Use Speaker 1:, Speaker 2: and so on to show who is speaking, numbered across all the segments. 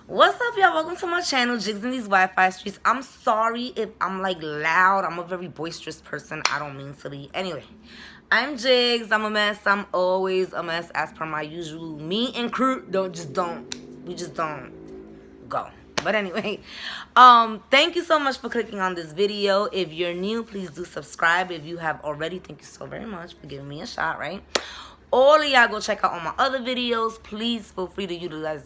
Speaker 1: What's up, y'all? Welcome to my channel, Jigs in these Wi-Fi streets. I'm sorry if I'm like loud. I'm a very boisterous person. I don't mean to be. Anyway, I'm Jigs. I'm a mess. I'm always a mess as per my usual. Me and crew we just don't go. But anyway, thank you so much for clicking on this video. If you're new, please do subscribe. If you have already, thank you so very much for giving me a shot, right? All of y'all go check out all my other videos. Please feel free to utilize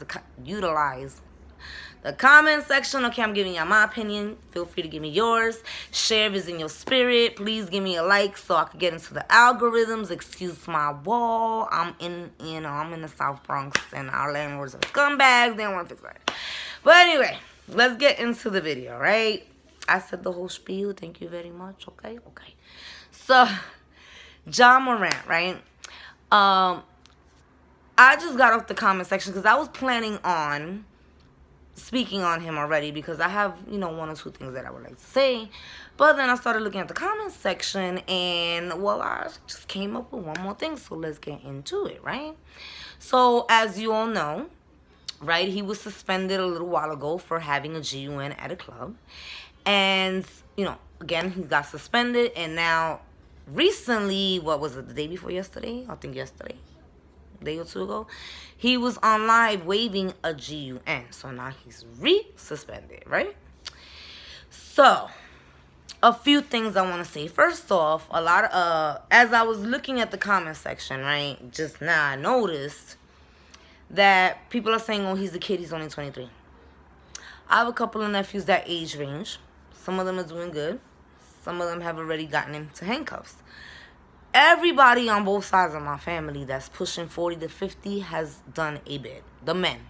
Speaker 1: the comment section. Okay, I'm giving y'all my opinion. Feel free to give me yours. Share if it's in your spirit. Please give me a like so I can get into the algorithms. Excuse my wall. I'm in the South Bronx and our landlords are scumbags. They don't want to fix that. But anyway, let's get into the video, right? I said the whole spiel. Thank you very much. Okay. So, Ja Morant, right? I just got off the comment section because I was planning on speaking on him already because I have, one or two things that I would like to say. But then I started looking at the comment section and, well, I just came up with one more thing. So let's get into it, right? So as you all know, right, he was suspended a little while ago for having a GUN at a club. And, again, he got suspended. And now recently, what was it, the day before yesterday? I think yesterday. Day or two ago, he was on live waving a GUN. So now he's re-suspended, right? So, a few things I want to say. First off, as I was looking at the comment section, right, just now I noticed that people are saying, oh, he's a kid, he's only 23. I have a couple of nephews that age range. Some of them are doing good. Some of them have already gotten into handcuffs. Everybody on both sides of my family that's pushing 40 to 50 has done a bit. The men.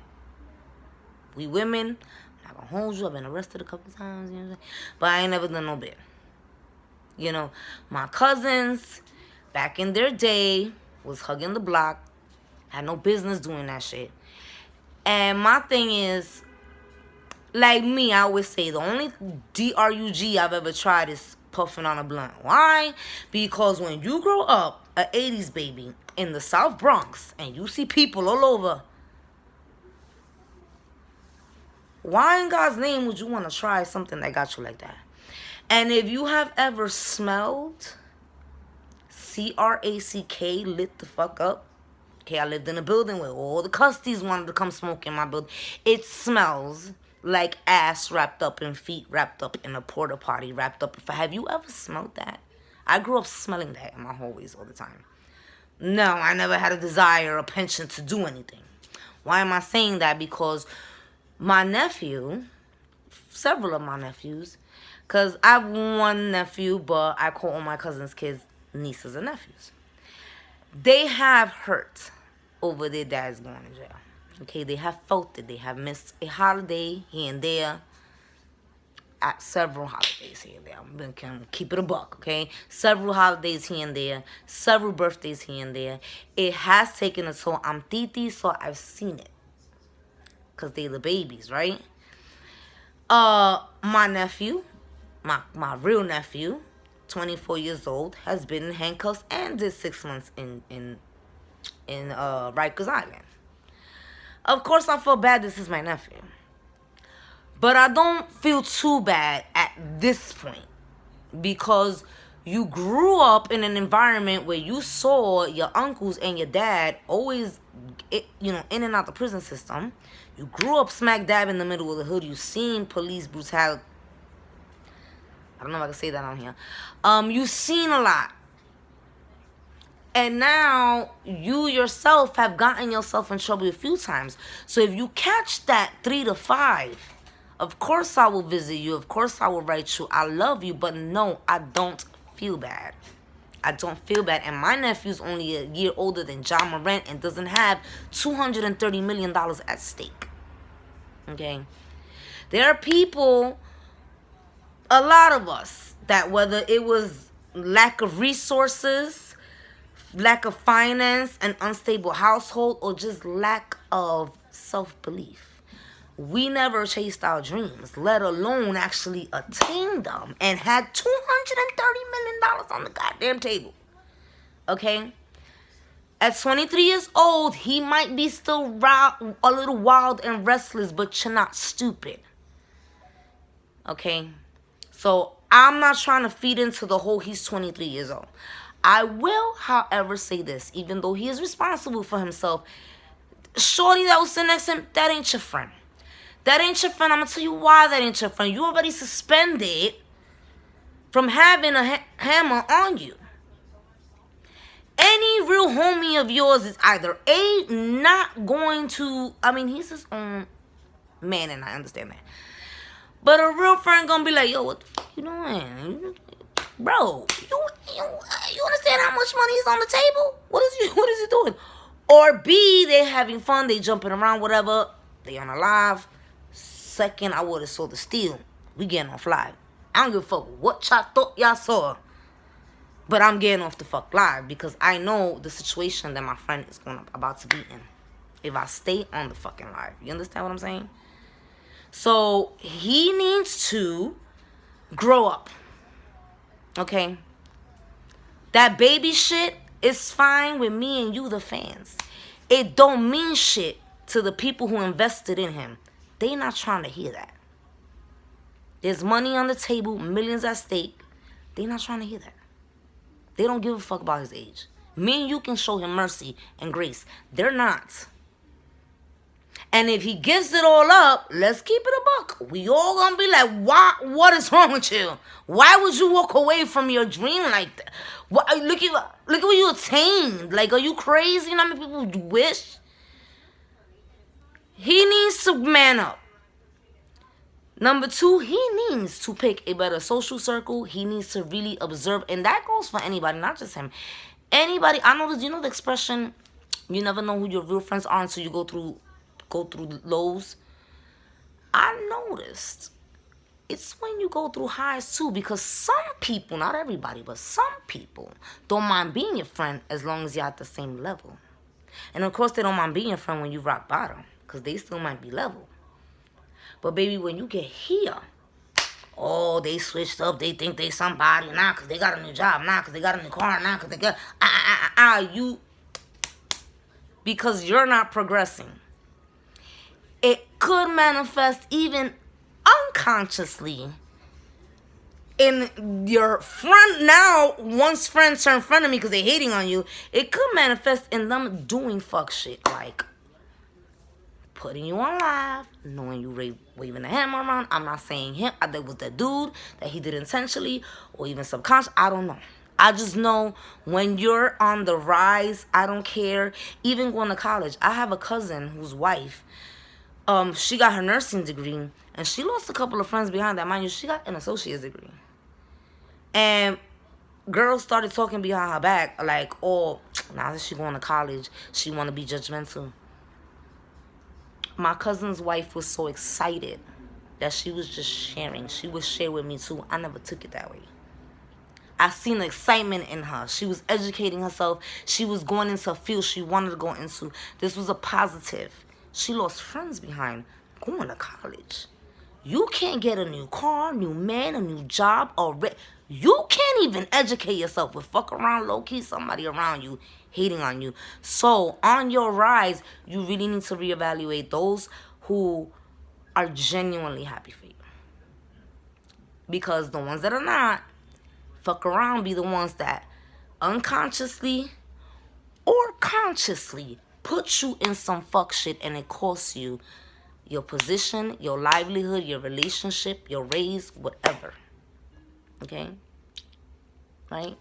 Speaker 1: We women, I'm not gonna hold you. I've been arrested a couple times, but I ain't never done no bit. My cousins, back in their day, was hugging the block. Had no business doing that shit. And my thing is, like me, I always say the only DRUG I've ever tried is puffing on a blunt. Why? Because when you grow up a 80s baby in the South Bronx and you see people all over, why in God's name would you want to try something that got you like that? And if you have ever smelled crack lit the fuck up, okay, I lived in a building where all the custies wanted to come smoke in my building. It smells like ass wrapped up in feet, wrapped up in a porta potty, wrapped up. Have you ever smelled that? I grew up smelling that in my hallways all the time. No, I never had a desire or penchant to do anything. Why am I saying that? Because my nephew, several of my nephews, because I have one nephew, but I call all my cousins' kids nieces and nephews. They have hurt over their dads going to jail. Okay, they have felt it. They have missed a holiday here and there. At several holidays here and there. I'm going to keep it a buck, okay? Several holidays here and there. Several birthdays here and there. It has taken a toll. I'm Titi, so I've seen it. Because they're the babies, right? My nephew, my real nephew, 24 years old, has been in handcuffs and did 6 months in Rikers Island. Of course, I feel bad. This is my nephew. But I don't feel too bad at this point because you grew up in an environment where you saw your uncles and your dad always, in and out the prison system. You grew up smack dab in the middle of the hood. You've seen police brutality. I don't know if I can say that on here. You've seen a lot. And now you yourself have gotten yourself in trouble a few times. So if you catch that 3 to 5, of course I will visit you. Of course I will write you. I love you. But no, I don't feel bad. I don't feel bad. And my nephew's only a year older than Ja Morant and doesn't have $230 million at stake. Okay? There are people, a lot of us, that whether it was lack of resources, lack of finance, an unstable household, or just lack of self-belief, we never chased our dreams, let alone actually attained them and had $230 million on the goddamn table. Okay? At 23 years old, he might be still a little wild and restless, but you're not stupid. Okay? So I'm not trying to feed into the whole he's 23 years old. I will, however, say this. Even though he is responsible for himself, shorty that was sitting next to him, that ain't your friend. That ain't your friend. I'm going to tell you why that ain't your friend. You already suspended from having a hammer on you. Any real homie of yours is either A, not going to, I mean, he's his own man, and I understand that. But a real friend gonna be like, yo, what the fuck you doing? Bro, you understand how much money is on the table? What is he doing? Or B, they having fun, they jumping around, whatever. They on a live. Second, I would have sold the steal. We getting off live. I don't give a fuck what y'all thought y'all saw. But I'm getting off the fuck live because I know the situation that my friend is about to be in if I stay on the fucking live. You understand what I'm saying? So he needs to grow up. Okay? That baby shit is fine with me and you, the fans. It don't mean shit to the people who invested in him. They not trying to hear that. There's money on the table, millions at stake. They not trying to hear that. They don't give a fuck about his age. Me and you can show him mercy and grace. They're not. And if he gives it all up, let's keep it a buck. We all gonna be like, what is wrong with you? Why would you walk away from your dream like that? Look at what you attained. Like, are you crazy? You know how many people wish? He needs to man up. Number two, he needs to pick a better social circle. He needs to really observe. And that goes for anybody, not just him. Anybody, I know this, you know the expression, you never know who your real friends are until you go through lows. I noticed it's when you go through highs too, because some people, not everybody, but some people don't mind being your friend as long as you're at the same level. And of course, they don't mind being your friend when you rock bottom, because they still might be level. But baby, when you get here, oh, they switched up. They think they somebody now because they got a new job now, because they got a new car now, because they got because you're not progressing. It could manifest even unconsciously in your friend. Now, once friends turn friend of me because they're hating on you, it could manifest in them doing fuck shit like putting you on live, knowing you waving the hammer around. I'm not saying him. That was the dude that he did intentionally or even subconscious. I don't know. I just know when you're on the rise, I don't care. Even going to college. I have a cousin whose wife, she got her nursing degree and she lost a couple of friends behind that. Mind you, she got an associate's degree. And girls started talking behind her back like, oh, now that she going to college, she want to be judgmental. My cousin's wife was so excited that she was just sharing. She would share with me too. I never took it that way. I seen the excitement in her. She was educating herself. She was going into a field she wanted to go into. This was a positive. She lost friends behind going to college. You can't get a new car, new man, a new job, you can't even educate yourself with fuck around low-key somebody around you hating on you. So on your rise, you really need to reevaluate those who are genuinely happy for you. Because the ones that are not, fuck around be the ones that unconsciously or consciously put you in some fuck shit and it costs you your position, your livelihood, your relationship, your raise, whatever. Okay? Right?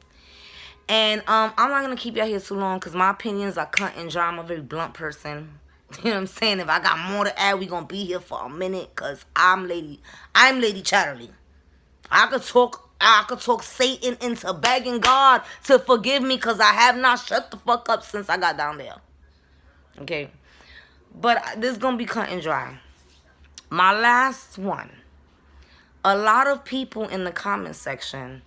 Speaker 1: And I'm not going to keep y'all here too long because my opinions are cut and dry. I'm a very blunt person. You know what I'm saying? If I got more to add, we going to be here for a minute because I'm Lady Chatterley. I could talk Satan into begging God to forgive me because I have not shut the fuck up since I got down there. Okay? But this is going to be cut and dry. My last one. A lot of people in the comment section,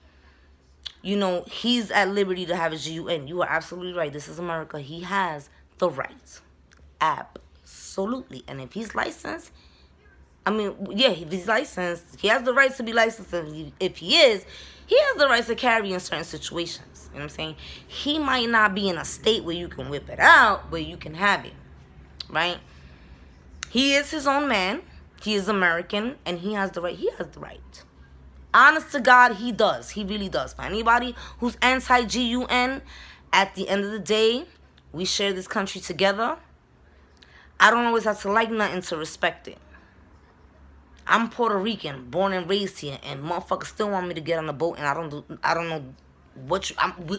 Speaker 1: you know, he's at liberty to have a GUN. You are absolutely right. This is America. He has the right. Absolutely. And if he's licensed, I mean, yeah, if he's licensed, he has the right to be licensed. If he is, he has the right to carry in certain situations. You know what I'm saying? He might not be in a state where you can whip it out, but you can have it, right? He is his own man. He is American, and he has the right. He has the right. Honest to God, he does. He really does. For anybody who's anti-GUN, at the end of the day, we share this country together. I don't always have to like nothing to respect it. I'm Puerto Rican, born and raised here, and motherfuckers still want me to get on the boat, and I don't know what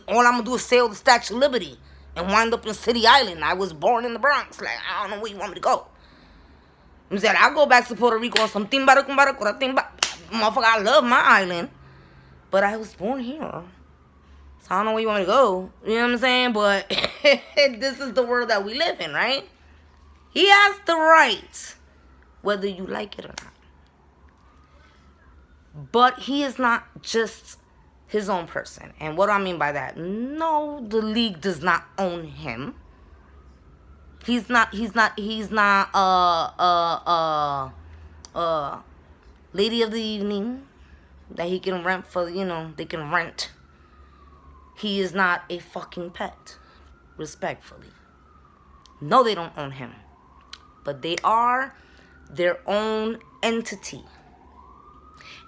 Speaker 1: all I'm gonna do is sail the Statue of Liberty and wind up in City Island. I was born in the Bronx. Like, I don't know where you want me to go. I'm saying I'll go back to Puerto Rico on some timba. Motherfucker, I love my island, but I was born here, so I don't know where you want me to go. You know what I'm saying? But this is the world that we live in, right? He has the right, whether you like it or not. But he is not just his own person. And what do I mean by that? No, the league does not own him. He's not lady of the evening that he can rent for, they can rent. He is not a fucking pet, respectfully. No, they don't own him. But they are their own entity.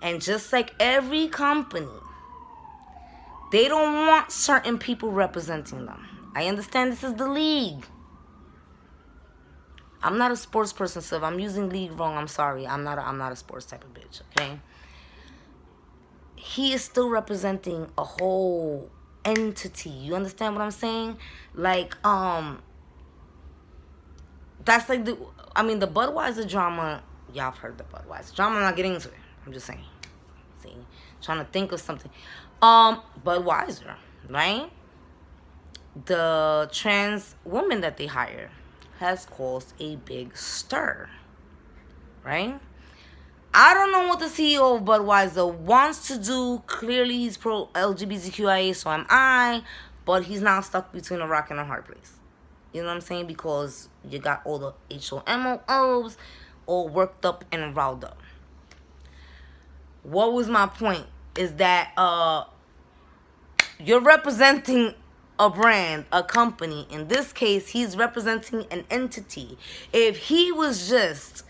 Speaker 1: And just like every company, they don't want certain people representing them. I understand this is the league. I'm not a sports person, so if I'm using league wrong, I'm sorry. I'm not a sports type of bitch, okay? He is still representing a whole entity. You understand what I'm saying? Like, that's like the Budweiser drama. Y'all have heard the Budweiser drama. I'm not getting into it. I'm just saying. See, trying to think of something. Budweiser, right? The trans woman that they hired has caused a big stir, right? I don't know what the CEO of Budweiser wants to do. Clearly, he's pro LGBTQIA, so am I. But he's now stuck between a rock and a hard place. You know what I'm saying? Because you got all the HOMOs all worked up and riled up. What was my point? Is that you're representing a brand, a company. In this case, he's representing an entity. If he was just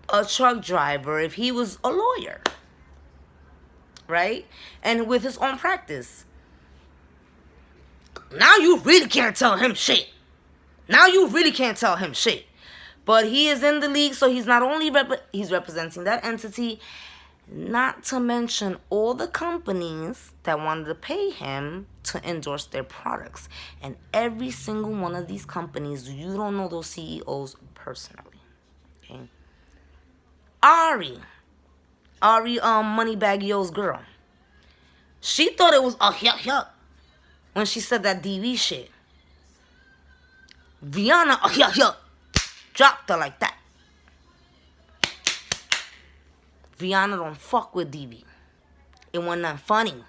Speaker 1: a truck driver, if he was a lawyer, right? And with his own practice, now you really can't tell him shit. Now you really can't tell him shit. But he is in the league, so he's not only he's representing that entity, not to mention all the companies that wanted to pay him to endorse their products. And every single one of these companies, you don't know those CEOs personally. Okay? Ari, Moneybag Yo's girl. She thought it was a yuck when she said that DV shit. Rihanna, yuck, dropped her like that. Rihanna don't fuck with DV. It wasn't that funny.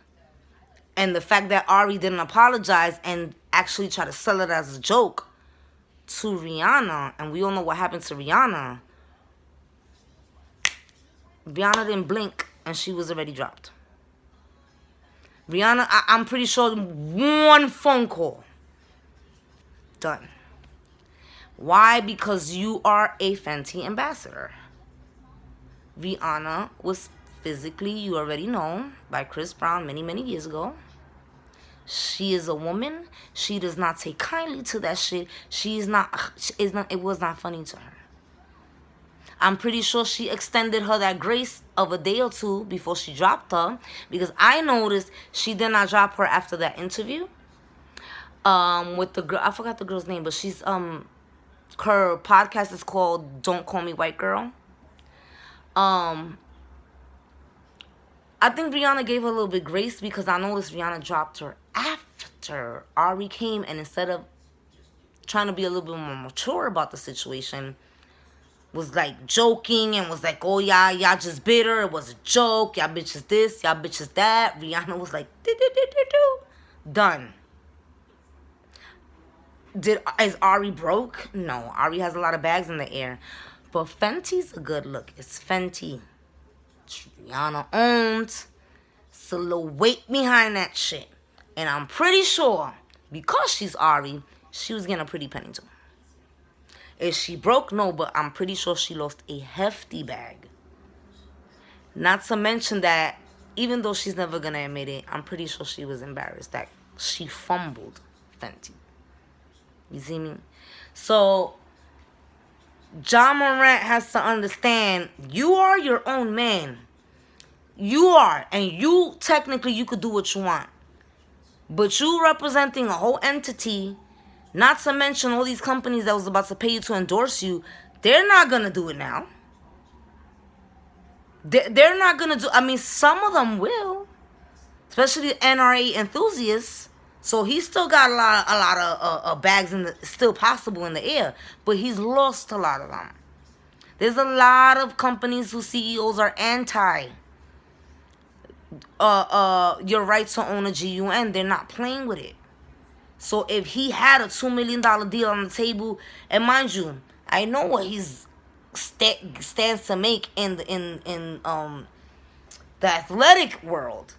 Speaker 1: And the fact that Ari didn't apologize and actually try to sell it as a joke to Rihanna, and we all know what happened to Rihanna. Rihanna didn't blink, and she was already dropped. Rihanna, I'm pretty sure one phone call. Done. Why? Because you are a Fenty ambassador. Rihanna was physically, you already know, by Chris Brown many, many years ago. She is a woman. She does not take kindly to that shit. It was not funny to her. I'm pretty sure she extended her that grace of a day or two before she dropped her, because I noticed she did not drop her after that interview. With the girl, I forgot the girl's name, but she's her podcast is called Don't Call Me White Girl. I think Rihanna gave her a little bit grace, because I noticed Rihanna dropped her after Ari came, and instead of trying to be a little bit more mature about the situation, was like joking and was like, oh yeah, y'all just bitter, it was a joke, y'all bitches this, y'all bitches that. Rihanna was like, done. Is Ari broke? No, Ari has a lot of bags in the air. But Fenty's a good look. It's Fenty. Rihanna owned. It's a little weight behind that shit. And I'm pretty sure, because she's Ari, she was getting a pretty penny too. Is she broke? No, but I'm pretty sure she lost a hefty bag. Not to mention that, even though she's never gonna admit it, I'm pretty sure she was embarrassed that she fumbled Fenty. You see me? So, Ja Morant has to understand, you are your own man. You are. And you, technically, you could do what you want. But you representing a whole entity, not to mention all these companies that was about to pay you to endorse you, they're not going to do it now. They're not going to do, I mean, some of them will. Especially NRA enthusiasts. So he's still got a lot of bags still possible in the air, but he's lost a lot of them. There's a lot of companies whose CEOs are anti your right to own a GUN. They're not playing with it. So if he had a $2 million deal on the table, and mind you, I know what he's stands to make in the athletic world.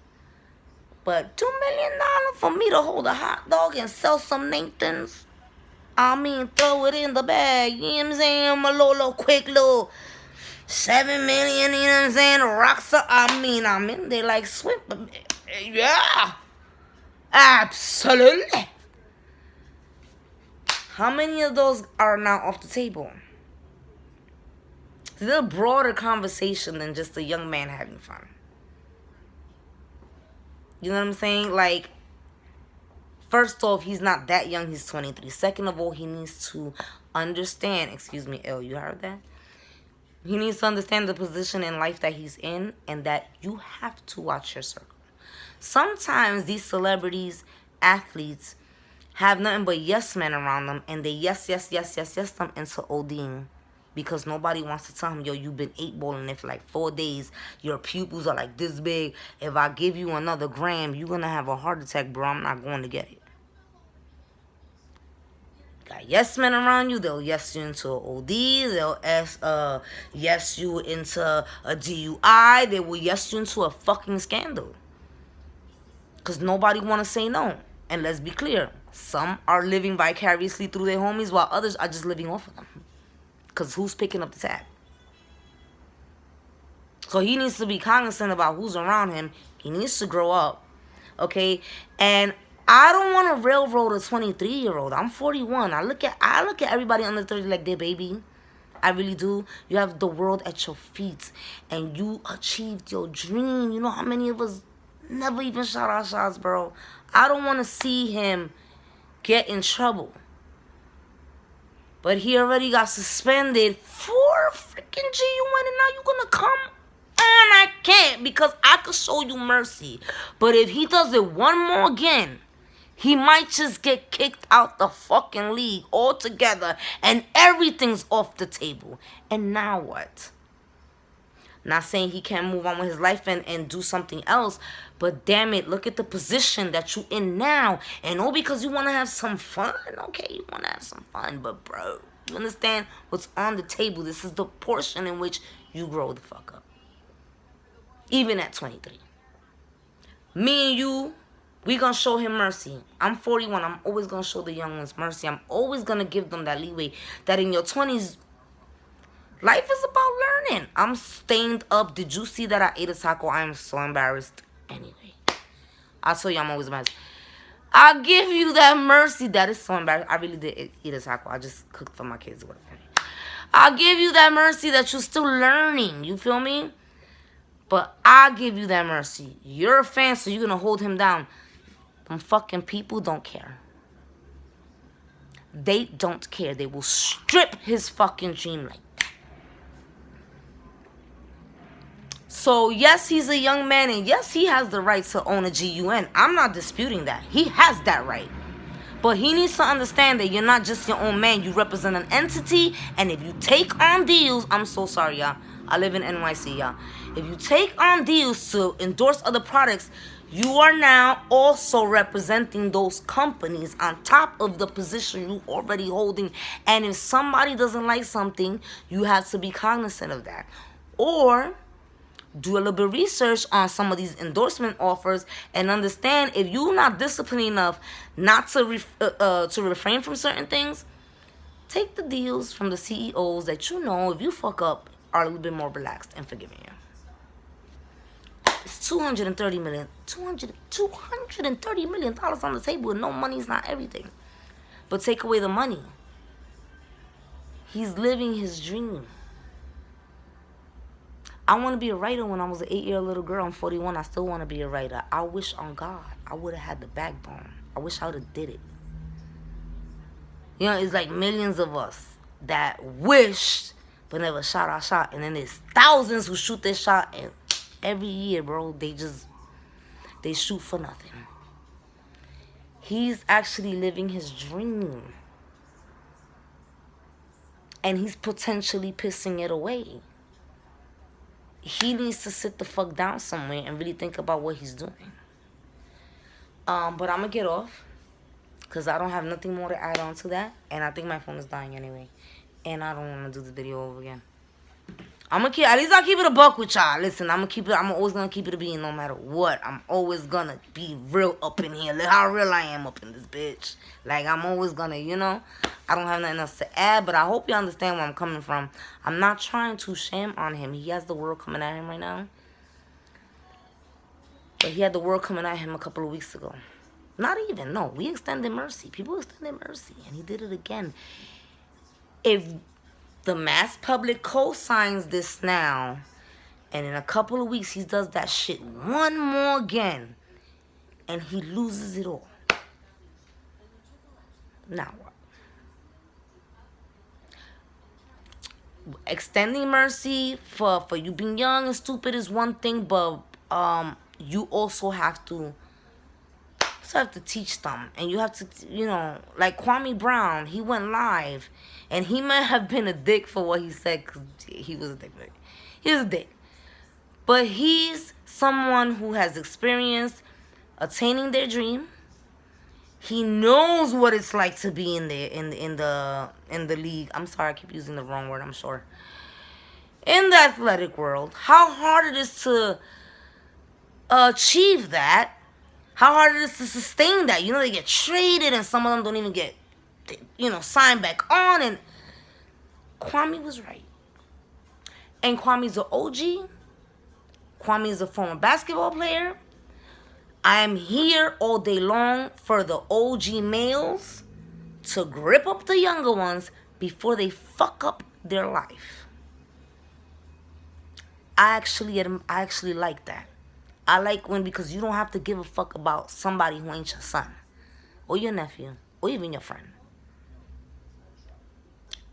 Speaker 1: But $2 million for me to hold a hot dog and sell some Nathan's? I mean, throw it in the bag. You know what I'm saying? A little quick little $7 million, you know what I'm saying? Rocks up. I mean, I'm in there like Swift. Yeah. Absolutely. How many of those are now off the table? It's a broader conversation than just a young man having fun. You know what I'm saying? Like, first off, he's not that young. He's 23. Second of all, he needs to understand. Excuse me, L, you heard that? He needs to understand the position in life that he's in and that you have to watch your circle. Sometimes these celebrities, athletes, have nothing but yes men around them, and they yes them into ODing. Because nobody wants to tell him, yo, you've been 8-balling it for like 4 days. Your pupils are like this big. If I give you another gram, you're going to have a heart attack, bro. I'm not going to get it. Got yes men around you. They'll yes you into an OD. They'll yes you into a DUI. They will yes you into a fucking scandal. Because nobody want to say no. And let's be clear. Some are living vicariously through their homies while others are just living off of them. Because who's picking up the tab? So he needs to be cognizant about who's around him. He needs to grow up. Okay? And I don't want to railroad a 23-year-old. I'm 41. I look at everybody under 30 like they're baby. I really do. You have the world at your feet. And you achieved your dream. You know how many of us never even shot our shots, bro? I don't want to see him get in trouble. But he already got suspended for freaking GUN, and now you're going to come on. I can't, because I could show you mercy. But if he does it one more again, he might just get kicked out the fucking league altogether, and everything's off the table. And now what? Not saying he can't move on with his life and do something else, but damn it, look at the position that you in now. And all because you want to have some fun. Okay, you want to have some fun, but bro, you understand what's on the table. This is the portion in which you grow the fuck up. Even at 23. Me and you, we gonna show him mercy. I'm 41. I'm always gonna show the young ones mercy. I'm always gonna give them that leeway that in your 20s, life is about learning. I'm stained up. Did you see that I ate a taco? I am so embarrassed. Anyway, I'll tell you I'm always embarrassed. I'll give you that mercy. That is so embarrassing. I really did eat a taco. I just cooked for my kids. Whatever. I'll give you that mercy that you're still learning. You feel me? But I'll give you that mercy. You're a fan, so you're going to hold him down. Them fucking people don't care. They don't care. They will strip his fucking dream like that. So, yes, he's a young man, and yes, he has the right to own a GUN. I'm not disputing that. He has that right. But he needs to understand that you're not just your own man. You represent an entity. And if you take on deals, I'm so sorry, y'all. I live in NYC, y'all. If you take on deals to endorse other products, you are now also representing those companies on top of the position you already holding. And if somebody doesn't like something, you have to be cognizant of that. Or do a little bit of research on some of these endorsement offers and understand if you're not disciplined enough not to refrain from certain things, take the deals from the CEOs that you know if you fuck up are a little bit more relaxed and forgiving you. It's $230 million on the table, and no money's not everything. But take away the money. He's living his dream. I want to be a writer when I was an 8-year-old little girl. I'm 41. I still want to be a writer. I wish on God I would have had the backbone. I wish I would have did it. You know, it's like millions of us that wished but never shot our shot. And then there's thousands who shoot their shot. And every year, bro, they shoot for nothing. He's actually living his dream. And he's potentially pissing it away. He needs to sit the fuck down somewhere and really think about what he's doing. But I'm going to get off. Because I don't have nothing more to add on to that. And I think my phone is dying anyway. And I don't want to do this video over again. At least I'll keep it a buck with y'all. Listen, I'm always going to keep it a bean no matter what. I'm always going to be real up in here. Look how real I am up in this bitch. Like, I'm always going to, you know. I don't have nothing else to add. But I hope you understand where I'm coming from. I'm not trying to shame on him. He has the world coming at him right now. But he had the world coming at him a couple of weeks ago. Not even. No, we extended mercy. People extended mercy. And he did it again. If the mass public co-signs this now, and in a couple of weeks he does that shit one more again, and he loses it all. Now what? Extending mercy for you being young and stupid is one thing, but you also have to teach them. And you have to, you know, like Kwame Brown, he went live. And he might have been a dick for what he said, because he was a dick. He was a dick. But he's someone who has experienced attaining their dream. He knows what it's like to be in the league. I'm sorry, I keep using the wrong word, I'm sure. In the athletic world, how hard it is to achieve that. How hard it is to sustain that. You know, they get traded and some of them don't even get, you know, signed back on. And Kwame was right. And Kwame's an OG. Kwame is a former basketball player. I am here all day long for the OG males to grip up the younger ones before they fuck up their life. I actually like that. I like when, because you don't have to give a fuck about somebody who ain't your son or your nephew or even your friend.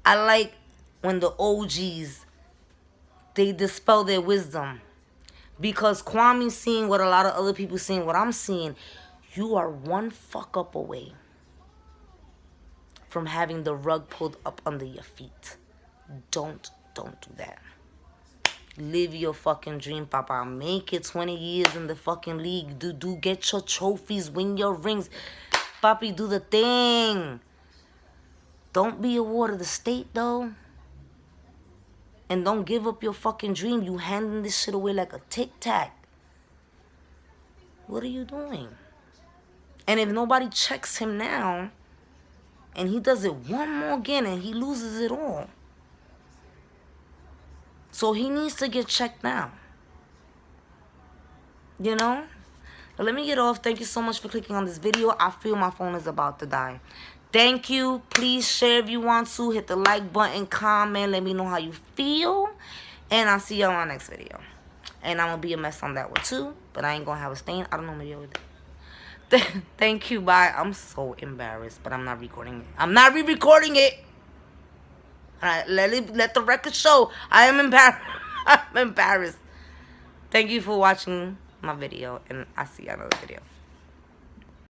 Speaker 1: I like when the OGs, they dispel their wisdom. Because Kwame's seeing what a lot of other people seeing, what I'm seeing. You are one fuck up away from having the rug pulled up under your feet. Don't do that. Live your fucking dream, Papa. Make it 20 years in the fucking league. Do get your trophies, win your rings. Papi, do the thing. Don't be a ward of the state, though. And don't give up your fucking dream. You handing this shit away like a tic-tac. What are you doing? And if nobody checks him now, and he does it one more again, and he loses it all. So he needs to get checked now. You know? But let me get off. Thank you so much for clicking on this video. I feel my phone is about to die. Thank you. Please share if you want to. Hit the like button, comment. Let me know how you feel. And I'll see y'all on my next video. And I'm going to be a mess on that one too. But I ain't going to have a stain. I don't know. Maybe I would. Thank you. Bye. I'm so embarrassed. But I'm not recording it. I'm not re-recording it. Alright, let the record show. I am embarrassed. I'm embarrassed. Thank you for watching my video. And I'll see you on another video.